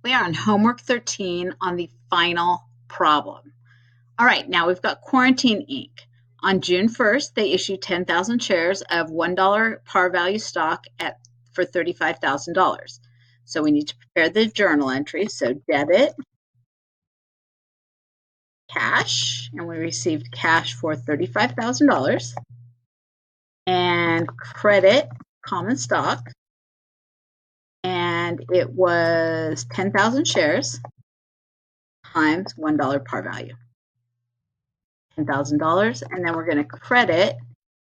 We are on homework 13 on the final problem. All right, now we've got Quarantine Inc. On June 1st, they issued 10,000 shares of $1 par value stock for $35,000. So we need to prepare the journal entry. So debit cash, and we received cash for $35,000, and credit common stock, and it was 10,000 shares times $1 par value. $10,000, and then we're going to credit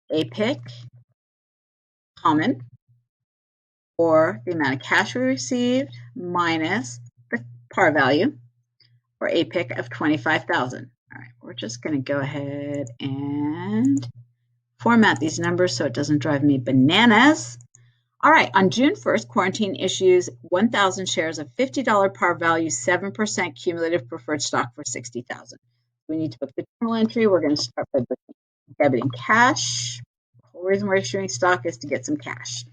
APIC common for the amount of cash we received minus the par value for APIC of 25,000. All right, we're just going to go ahead and format these numbers so it doesn't drive me bananas. All right, on June 1st, Quarantine issues 1,000 shares of $50 par value, 7% cumulative preferred stock for $60,000. We need to book the journal entry. We're going to start by debiting cash. The whole reason we're issuing stock is to get some cash.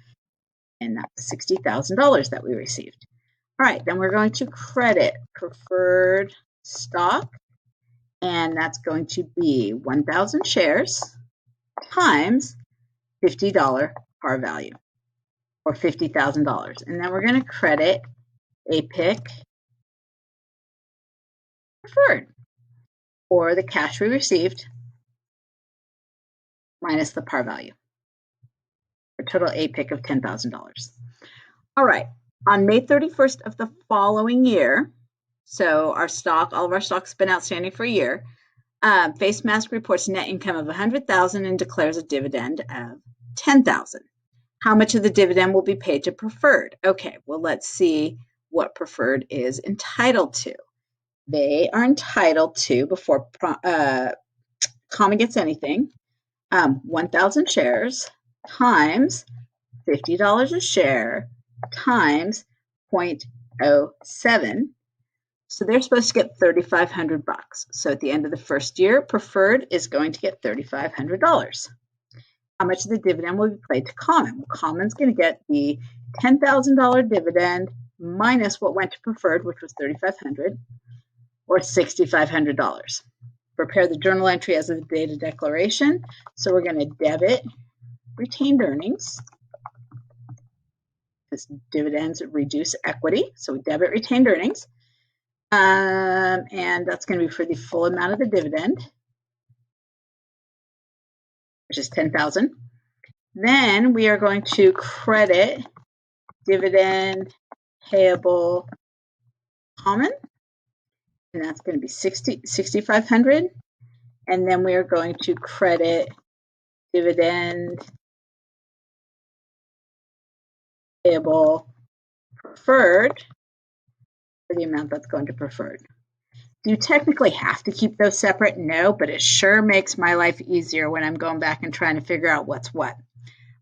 And that's $60,000 that we received. All right, then we're going to credit preferred stock. And that's going to be 1,000 shares times $50 par value, or $50,000. And then we're going to credit APIC preferred, or the cash we received minus the par value, for total APIC of $10,000. All right, on May 31st of the following year, so our stock, all of our stock's been outstanding for a year, Face Mask reports net income of $100,000 and declares a dividend of $10,000. How much of the dividend will be paid to preferred? Okay, well, let's see what preferred is entitled to. They are entitled to, before common gets anything, 1,000 shares times $50 a share times 0.07. So they're supposed to get $3,500. So at the end of the first year, preferred is going to get $3,500. How much of the dividend will be paid to common? Well, common's going to get the $10,000 dividend minus what went to preferred, which was $3,500, or $6,500. Prepare the journal entry as of the date of declaration. So we're going to debit retained earnings, because dividends reduce equity. So we debit retained earnings. And that's going to be for the full amount of the dividend, which is $10,000. Then we are going to credit dividend payable common, and that's going to be $6,500. And then we are going to credit dividend payable preferred for the amount that's going to preferred. Do you technically have to keep those separate? No, but it sure makes my life easier when I'm going back and trying to figure out what's what.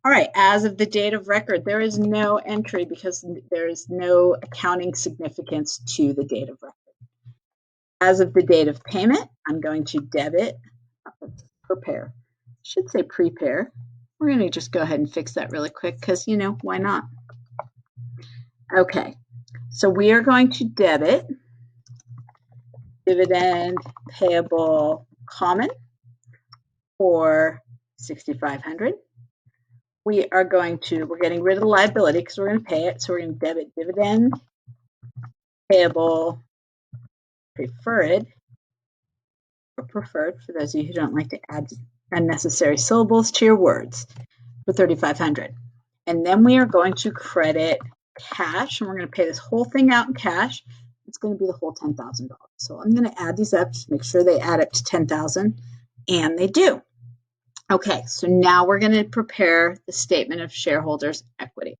All right, as of the date of record, there is no entry because there is no accounting significance to the date of record. As of the date of payment, I'm going to debit, prepare. I should say prepare. We're going to just go ahead and fix that really quick because, you know, why not? Okay, so we are going to debit dividend payable common for $6,500. We're getting rid of the liability because we're going to pay it. So we're going to debit dividend payable preferred, or preferred, for those of you who don't like to add unnecessary syllables to your words, for $3,500. And then we are going to credit cash, and we're going to pay this whole thing out in cash. It's going to be the whole $10,000. So I'm going to add these up to make sure they add up to $10,000, and they do. Okay, so now we're going to prepare the statement of shareholders' equity.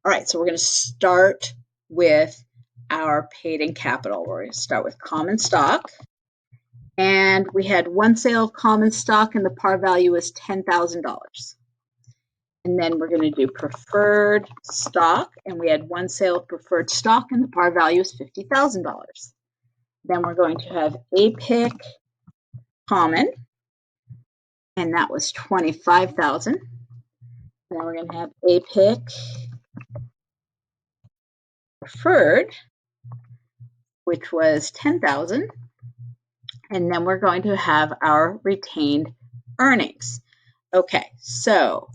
All right, so we're going to start with our paid-in capital. We're going to start with common stock. And we had one sale of common stock, and the par value was $10,000. And then we're going to do preferred stock, and we had one sale of preferred stock, and the par value is $50,000. Then we're going to have APIC common, and that was $25,000. Then we're going to have APIC preferred, which was 10,000. And then we're going to have our retained earnings. Okay, so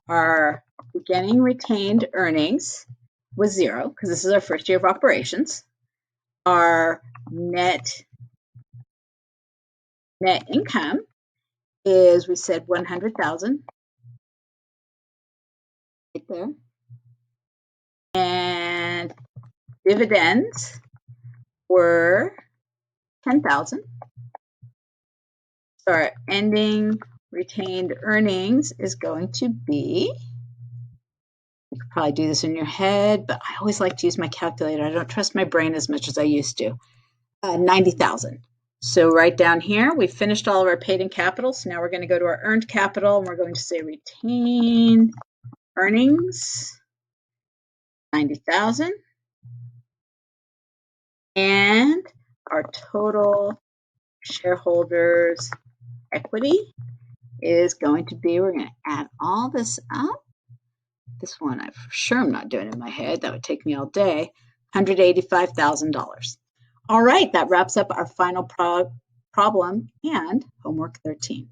our beginning retained earnings was 0 because this is our first year of operations. Our net income is, we said 100,000 right there. And dividends were 10,000. So our ending retained earnings is going to be, you could probably do this in your head, but I always like to use my calculator. I don't trust my brain as much as I used to. 90,000. So right down here, we finished all of our paid-in capital. So now we're going to go to our earned capital, and we're going to say retained earnings, 90,000. And our total shareholders' equity is going to be, we're going to add all this up. This one, I for sure am not doing in my head. That would take me all day. $185,000. All right, that wraps up our final problem and homework 13.